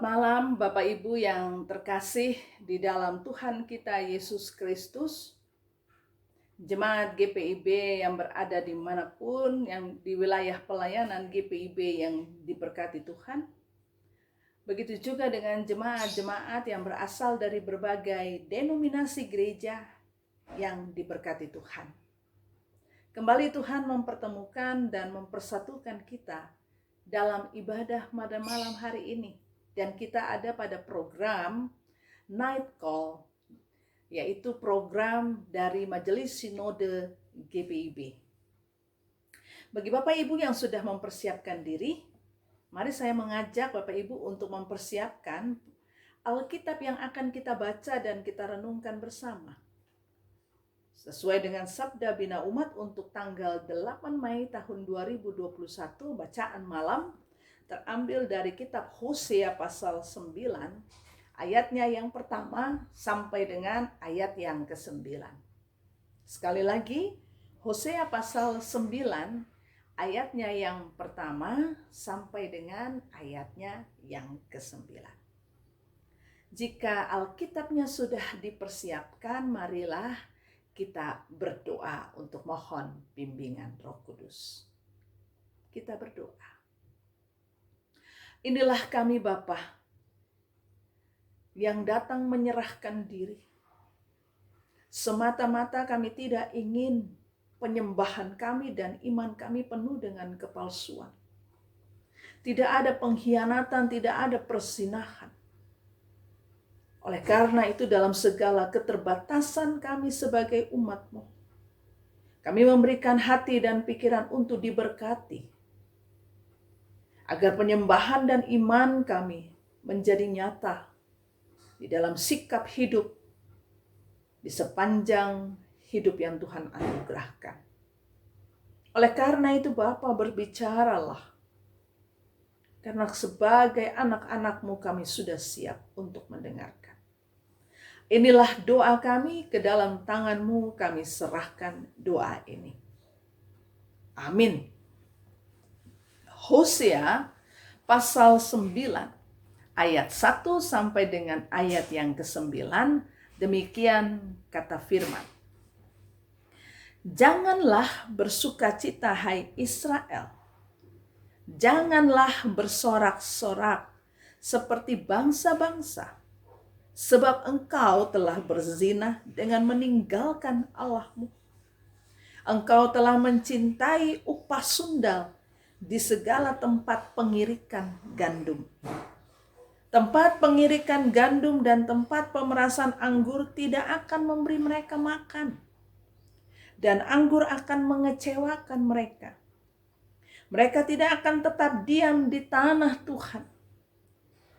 Malam Bapak Ibu yang terkasih di dalam Tuhan kita Yesus Kristus, jemaat GPIB yang berada dimanapun, yang di wilayah pelayanan GPIB yang diberkati Tuhan. Begitu juga dengan jemaat-jemaat yang berasal dari berbagai denominasi gereja yang diberkati Tuhan. Kembali Tuhan mempertemukan dan mempersatukan kita dalam ibadah pada malam hari ini. Dan kita ada pada program Night Call, yaitu program dari Majelis Sinode GPIB. Bagi Bapak Ibu yang sudah mempersiapkan diri, mari saya mengajak Bapak Ibu untuk mempersiapkan Alkitab yang akan kita baca dan kita renungkan bersama. Sesuai dengan Sabda Bina Umat untuk tanggal 8 Mei tahun 2021, bacaan malam terambil dari kitab Hosea pasal 9, ayatnya yang pertama sampai dengan ayat yang ke-9. Sekali lagi, Hosea pasal 9, ayatnya yang pertama sampai dengan ayatnya yang ke-9. Jika Alkitabnya sudah dipersiapkan, marilah kita berdoa untuk mohon bimbingan Roh Kudus. Kita berdoa. Inilah kami Bapa yang datang menyerahkan diri. Semata-mata kami tidak ingin penyembahan kami dan iman kami penuh dengan kepalsuan. Tidak ada pengkhianatan, tidak ada persinahan. Oleh karena itu dalam segala keterbatasan kami sebagai umat-Mu, kami memberikan hati dan pikiran untuk diberkati, agar penyembahan dan iman kami menjadi nyata di dalam sikap hidup di sepanjang hidup yang Tuhan anugerahkan. Oleh karena itu Bapa, berbicaralah, karena sebagai anak-anak-Mu kami sudah siap untuk mendengarkan. Inilah doa kami, ke dalam tangan-Mu kami serahkan doa ini. Amin. Hosea pasal 9 ayat 1 sampai dengan ayat yang ke-9, demikian kata firman. Janganlah bersukacita hai Israel. Janganlah bersorak-sorak seperti bangsa-bangsa. Sebab engkau telah berzina dengan meninggalkan Allah-Mu. Engkau telah mencintai upah sundal di segala tempat pengirikan gandum. Tempat pengirikan gandum dan tempat pemerasan anggur tidak akan memberi mereka makan. Dan anggur akan mengecewakan mereka. Mereka tidak akan tetap diam di tanah Tuhan.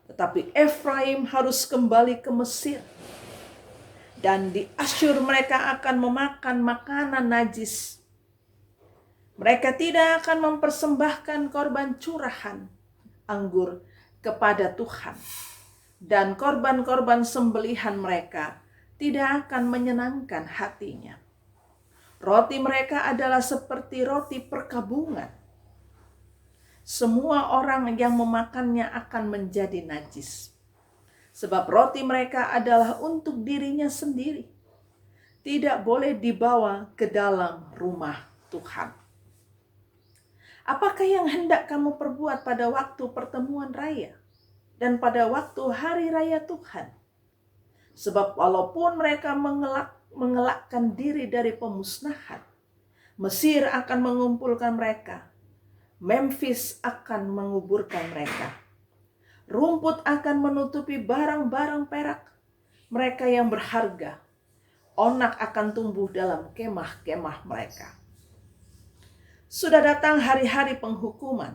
Tetapi Efraim harus kembali ke Mesir. Dan di Asyur mereka akan memakan makanan najis. Mereka tidak akan mempersembahkan korban curahan anggur kepada Tuhan. Dan korban-korban sembelihan mereka tidak akan menyenangkan hatinya. Roti mereka adalah seperti roti perkabungan. Semua orang yang memakannya akan menjadi najis. Sebab roti mereka adalah untuk dirinya sendiri. Tidak boleh dibawa ke dalam rumah Tuhan. Apakah yang hendak kamu perbuat pada waktu pertemuan raya dan pada waktu hari raya Tuhan? Sebab walaupun mereka mengelakkan diri dari pemusnahan, Mesir akan mengumpulkan mereka. Memphis akan menguburkan mereka. Rumput akan menutupi barang-barang perak mereka yang berharga. Onak akan tumbuh dalam kemah-kemah mereka. Sudah datang hari-hari penghukuman.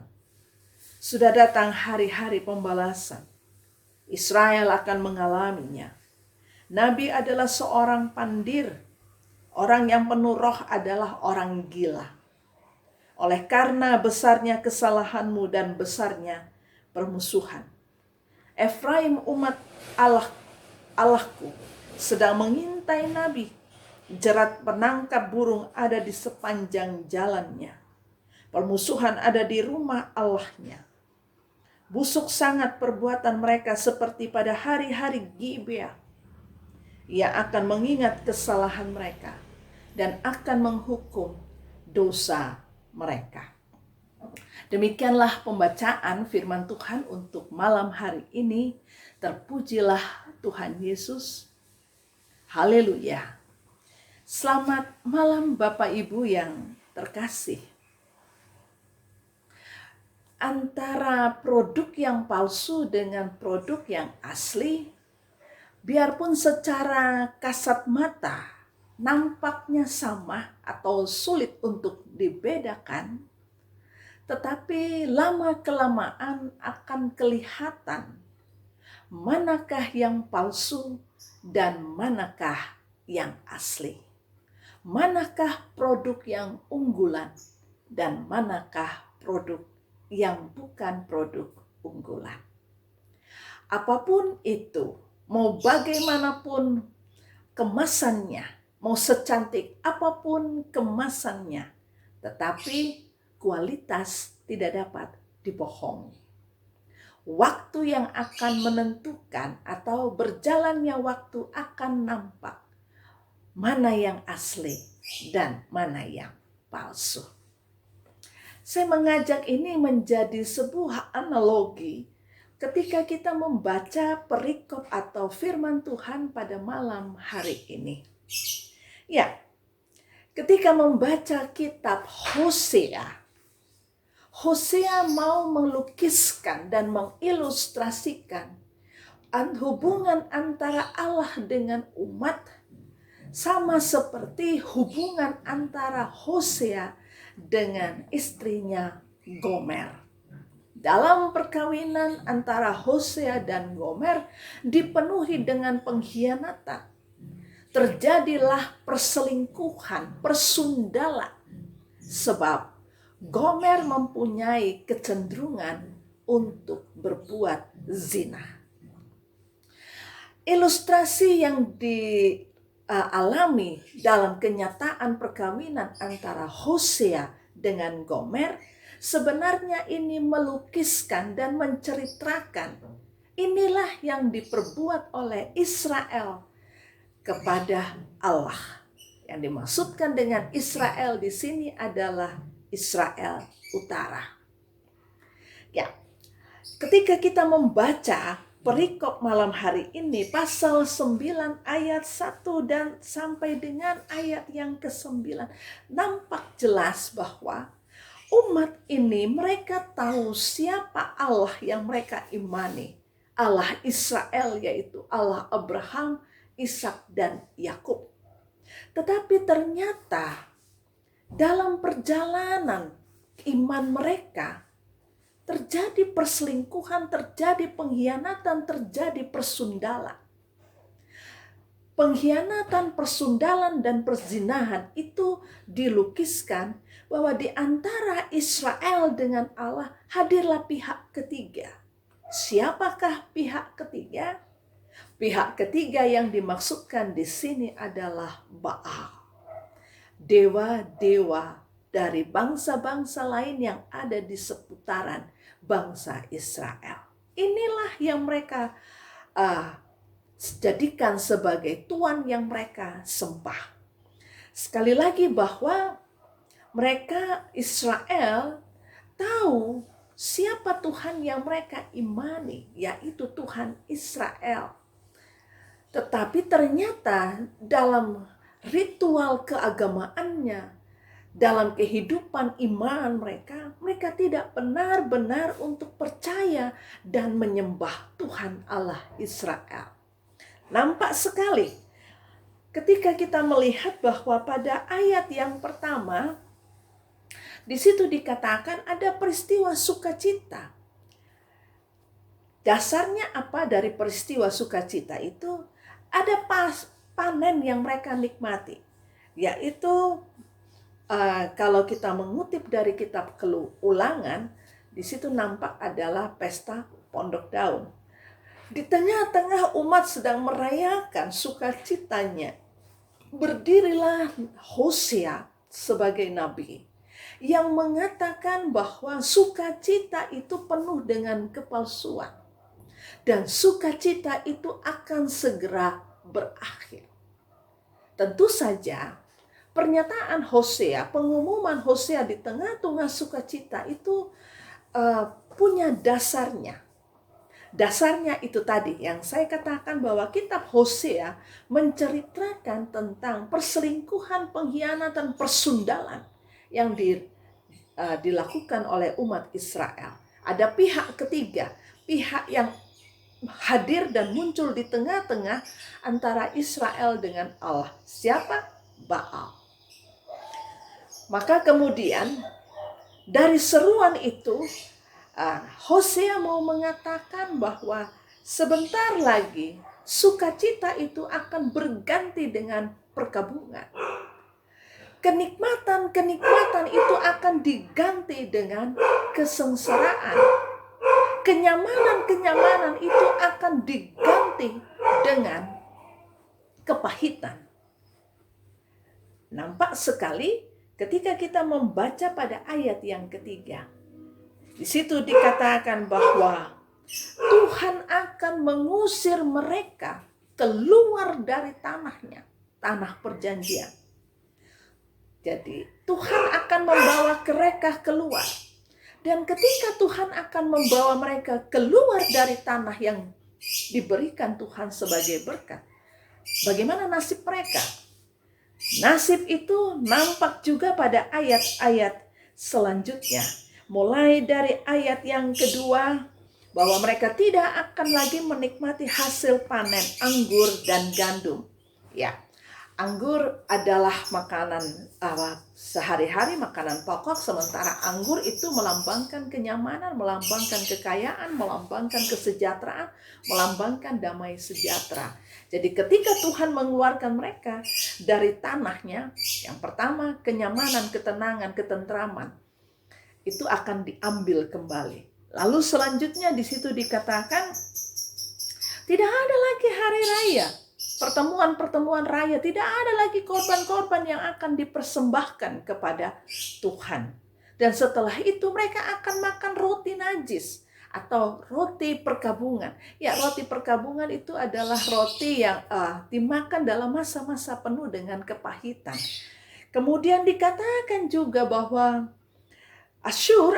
Sudah datang hari-hari pembalasan. Israel akan mengalaminya. Nabi adalah seorang pandir. Orang yang penuh roh adalah orang gila. Oleh karena besarnya kesalahanmu dan besarnya permusuhan, Efraim umat Allahku sedang mengintai nabi. Jerat penangkap burung ada di sepanjang jalannya. Permusuhan ada di rumah Allahnya. Busuk sangat perbuatan mereka seperti pada hari-hari Gibea. Ia akan mengingat kesalahan mereka dan akan menghukum dosa mereka. Demikianlah pembacaan firman Tuhan untuk malam hari ini. Terpujilah Tuhan Yesus. Haleluya. Selamat malam Bapak Ibu yang terkasih. Antara produk yang palsu dengan produk yang asli, biarpun secara kasat mata nampaknya sama atau sulit untuk dibedakan, tetapi lama-kelamaan akan kelihatan manakah yang palsu dan manakah yang asli. Manakah produk yang unggulan dan manakah produk yang bukan produk unggulan. Apapun itu, mau bagaimanapun kemasannya, mau secantik apapun kemasannya, tetapi kualitas tidak dapat dibohongi. Waktu yang akan menentukan atau berjalannya waktu akan nampak mana yang asli dan mana yang palsu. Saya mengajak ini menjadi sebuah analogi ketika kita membaca perikop atau firman Tuhan pada malam hari ini. Ya, ketika membaca kitab Hosea mau melukiskan dan mengilustrasikan hubungan antara Allah dengan umat sama seperti hubungan antara Hosea dengan istrinya Gomer. Dalam perkawinan antara Hosea dan Gomer dipenuhi dengan pengkhianatan. Terjadilah perselingkuhan, persundalan. Sebab Gomer mempunyai kecenderungan untuk berbuat zina. Ilustrasi yang dialami dalam kenyataan perkawinan antara Hosea dengan Gomer sebenarnya ini melukiskan dan menceritakan inilah yang diperbuat oleh Israel kepada Allah. Yang dimaksudkan dengan Israel di sini adalah Israel Utara. Ya, ketika kita membaca perikop malam hari ini pasal 9 ayat 1 dan sampai dengan ayat yang ke-9, nampak jelas bahwa umat ini mereka tahu siapa Allah yang mereka imani. Allah Israel, yaitu Allah Abraham, Ishak dan Yakub. Tetapi ternyata dalam perjalanan iman mereka terjadi perselingkuhan, terjadi pengkhianatan, terjadi persundalan. Pengkhianatan, persundalan, dan perzinahan itu dilukiskan bahwa di antara Israel dengan Allah hadirlah pihak ketiga. Siapakah pihak ketiga? Pihak ketiga yang dimaksudkan di sini adalah Baal. Dewa-dewa dari bangsa-bangsa lain yang ada di seputaran bangsa Israel. Inilah yang mereka jadikan sebagai tuan yang mereka sembah. Sekali lagi bahwa mereka Israel tahu siapa Tuhan yang mereka imani, yaitu Tuhan Israel. Tetapi ternyata dalam ritual keagamaannya, dalam kehidupan iman mereka tidak benar-benar untuk percaya dan menyembah Tuhan Allah Israel. Nampak sekali ketika kita melihat bahwa pada ayat yang pertama, di situ dikatakan ada peristiwa sukacita. Dasarnya apa dari peristiwa sukacita itu? Ada panen yang mereka nikmati, yaitu kalau kita mengutip dari kitab Ulangan, di situ nampak adalah pesta pondok daun. Di tengah-tengah umat sedang merayakan sukacitanya, berdirilah Hosea sebagai nabi. yang mengatakan bahwa sukacita itu penuh dengan kepalsuan dan sukacita itu akan segera berakhir. Tentu saja pernyataan Hosea, pengumuman Hosea di tengah-tengah sukacita itu punya dasarnya. Dasarnya itu tadi yang saya katakan bahwa kitab Hosea menceritakan tentang perselingkuhan, pengkhianatan, persundalan yang dilakukan oleh umat Israel. Ada pihak ketiga, pihak yang hadir dan muncul di tengah-tengah antara Israel dengan Allah. Siapa? Baal. Maka kemudian dari seruan itu Hosea mau mengatakan bahwa sebentar lagi sukacita itu akan berganti dengan perkabungan. Kenikmatan itu akan diganti dengan kesengsaraan. Kenyamanan itu akan diganti dengan kepahitan. Nampak sekali ketika kita membaca pada ayat yang ketiga. Di situ dikatakan bahwa Tuhan akan mengusir mereka keluar dari tanahnya, tanah perjanjian. Jadi Tuhan akan membawa mereka keluar. Dan ketika Tuhan akan membawa mereka keluar dari tanah yang diberikan Tuhan sebagai berkat, bagaimana nasib mereka? Nasib itu nampak juga pada ayat-ayat selanjutnya. Mulai dari ayat yang kedua, bahwa mereka tidak akan lagi menikmati hasil panen anggur dan gandum. Ya, anggur adalah makanan sehari-hari, makanan pokok, sementara anggur itu melambangkan kenyamanan, melambangkan kekayaan, melambangkan kesejahteraan, melambangkan damai sejahtera. Jadi ketika Tuhan mengeluarkan mereka dari tanahnya, yang pertama kenyamanan, ketenangan, ketentraman, itu akan diambil kembali. Lalu selanjutnya di situ dikatakan tidak ada lagi hari raya, pertemuan-pertemuan raya, tidak ada lagi korban-korban yang akan dipersembahkan kepada Tuhan. Dan setelah itu mereka akan makan roti najis atau roti perkabungan. Ya, roti perkabungan itu adalah roti yang dimakan dalam masa-masa penuh dengan kepahitan. Kemudian dikatakan juga bahwa Asyur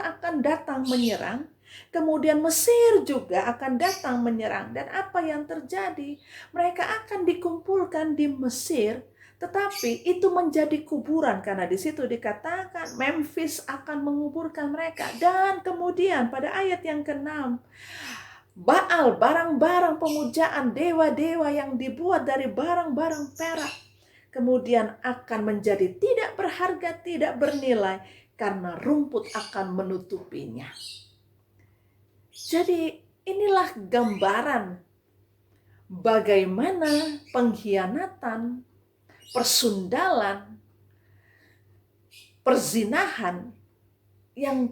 akan datang menyerang, kemudian Mesir juga akan datang menyerang. Dan apa yang terjadi? Mereka akan dikumpulkan di Mesir, tetapi itu menjadi kuburan karena di situ dikatakan Memphis akan menguburkan mereka. Dan kemudian pada ayat yang ke-6, Baal, barang-barang pemujaan dewa-dewa yang dibuat dari barang-barang perak, kemudian akan menjadi tidak berharga, tidak bernilai, karena rumput akan menutupinya. Jadi inilah gambaran bagaimana pengkhianatan, persundalan, perzinahan yang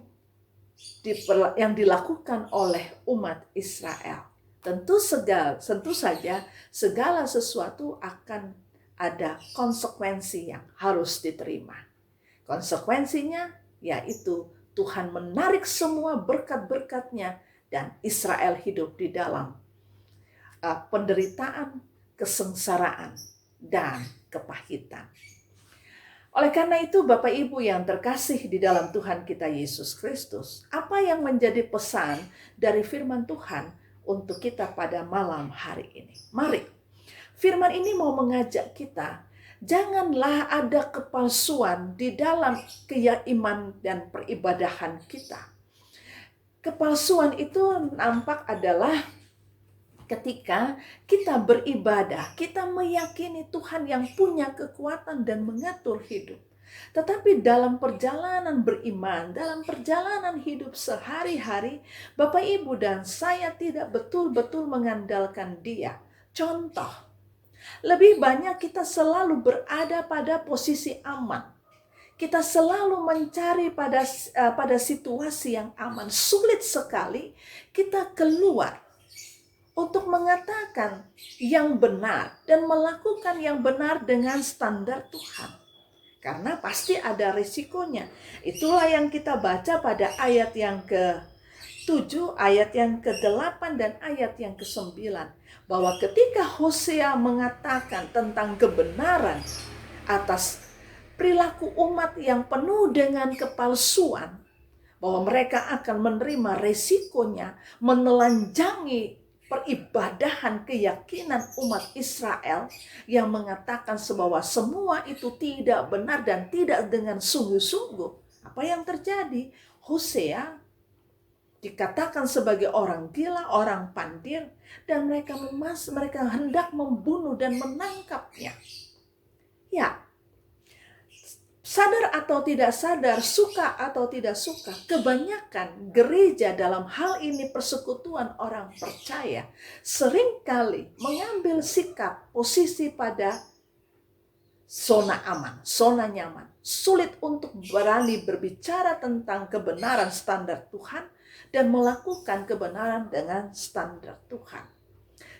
dilakukan oleh umat Israel. Tentu saja segala sesuatu akan ada konsekuensi yang harus diterima. Konsekuensinya yaitu Tuhan menarik semua berkat-berkatnya dan Israel hidup di dalam penderitaan, kesengsaraan, dan kepahitan. Oleh karena itu, Bapak Ibu yang terkasih di dalam Tuhan kita Yesus Kristus, apa yang menjadi pesan dari firman Tuhan untuk kita pada malam hari ini? Mari, firman ini mau mengajak kita, janganlah ada kepalsuan di dalam keimanan dan peribadahan kita. Kepalsuan itu nampak adalah ketika kita beribadah, kita meyakini Tuhan yang punya kekuatan dan mengatur hidup. Tetapi dalam perjalanan beriman, dalam perjalanan hidup sehari-hari, Bapak Ibu dan saya tidak betul-betul mengandalkan Dia. Contoh, lebih banyak kita selalu berada pada posisi aman. Kita selalu mencari pada situasi yang aman. Sulit sekali kita keluar untuk mengatakan yang benar dan melakukan yang benar dengan standar Tuhan. karena pasti ada risikonya. Itulah yang kita baca pada ayat yang ke-7, ayat yang ke-8, dan ayat yang ke-9. Bahwa ketika Hosea mengatakan tentang kebenaran atas perilaku umat yang penuh dengan kepalsuan, bahwa mereka akan menerima resikonya menelanjangi peribadahan keyakinan umat Israel yang mengatakan bahwa semua itu tidak benar dan tidak dengan sungguh-sungguh. Apa yang terjadi? Hosea dikatakan sebagai orang gila, orang pandir, dan mereka hendak membunuh dan menangkapnya. Ya, sadar atau tidak sadar, suka atau tidak suka, kebanyakan gereja dalam hal ini persekutuan orang percaya seringkali mengambil sikap posisi pada zona aman, zona nyaman. Sulit untuk berani berbicara tentang kebenaran standar Tuhan dan melakukan kebenaran dengan standar Tuhan.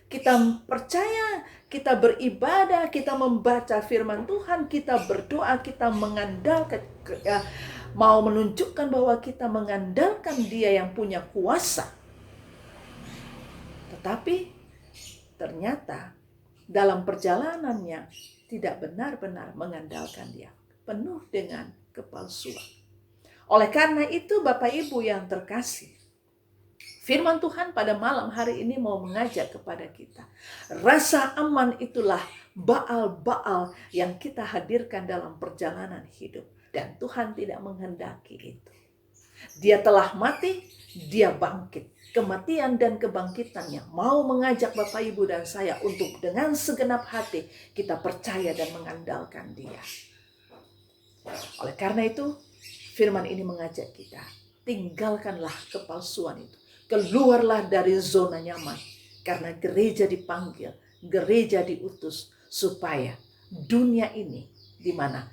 Kita percaya, kita beribadah, kita membaca firman Tuhan, kita berdoa, kita mengandalkan, mau menunjukkan bahwa kita mengandalkan Dia yang punya kuasa. Tetapi ternyata dalam perjalanannya tidak benar-benar mengandalkan Dia, penuh dengan kepalsuan. Oleh karena itu, Bapak Ibu yang terkasih, firman Tuhan pada malam hari ini mau mengajak kepada kita. Rasa aman itulah baal-baal yang kita hadirkan dalam perjalanan hidup. Dan Tuhan tidak menghendaki itu. Dia telah mati, Dia bangkit. Kematian dan kebangkitannya mau mengajak Bapak Ibu dan saya untuk dengan segenap hati kita percaya dan mengandalkan Dia. Oleh karena itu, firman ini mengajak kita, tinggalkanlah kepalsuan itu. Keluarlah dari zona nyaman, karena gereja dipanggil, gereja diutus supaya dunia ini di mana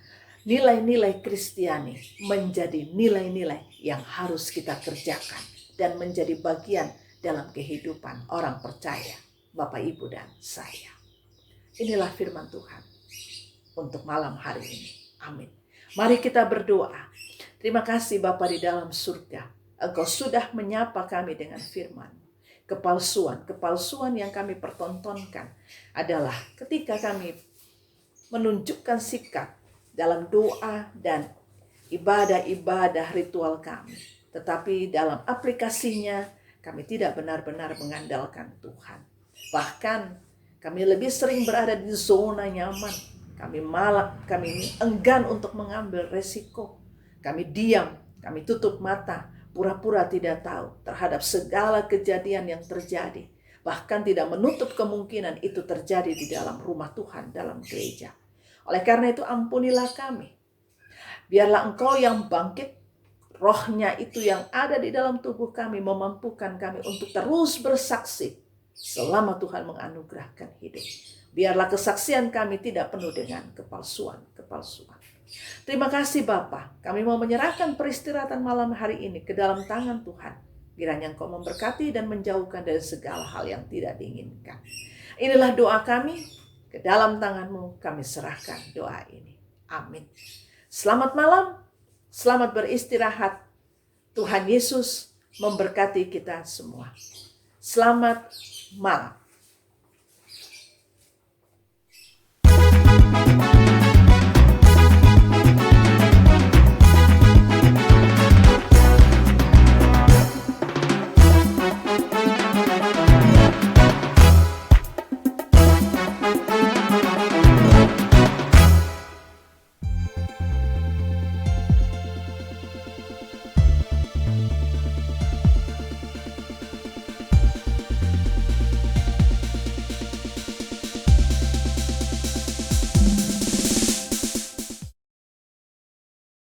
nilai-nilai Kristiani menjadi nilai-nilai yang harus kita kerjakan dan menjadi bagian dalam kehidupan orang percaya, Bapak, Ibu, dan saya. Inilah firman Tuhan untuk malam hari ini. Amin. Mari kita berdoa. Terima kasih Bapa di dalam surga. Engkau sudah menyapa kami dengan firman. Kepalsuan yang kami pertontonkan adalah ketika kami menunjukkan sikap dalam doa dan ibadah-ibadah ritual kami. Tetapi dalam aplikasinya kami tidak benar-benar mengandalkan Tuhan. Bahkan kami lebih sering berada di zona nyaman. Kami enggan untuk mengambil resiko. Kami diam, kami tutup mata, pura-pura tidak tahu terhadap segala kejadian yang terjadi. Bahkan tidak menutup kemungkinan itu terjadi di dalam rumah Tuhan, dalam gereja. Oleh karena itu ampunilah kami. Biarlah Engkau yang bangkit, rohnya itu yang ada di dalam tubuh kami memampukan kami untuk terus bersaksi selama Tuhan menganugerahkan hidup. Biarlah kesaksian kami tidak penuh dengan kepalsuan. Terima kasih Bapa, kami mau menyerahkan peristirahatan malam hari ini ke dalam tangan Tuhan. Kiranya Engkau memberkati dan menjauhkan dari segala hal yang tidak diinginkan. Inilah doa kami, ke dalam tangan-Mu kami serahkan doa ini. Amin. Selamat malam, selamat beristirahat. Tuhan Yesus memberkati kita semua. Selamat malam.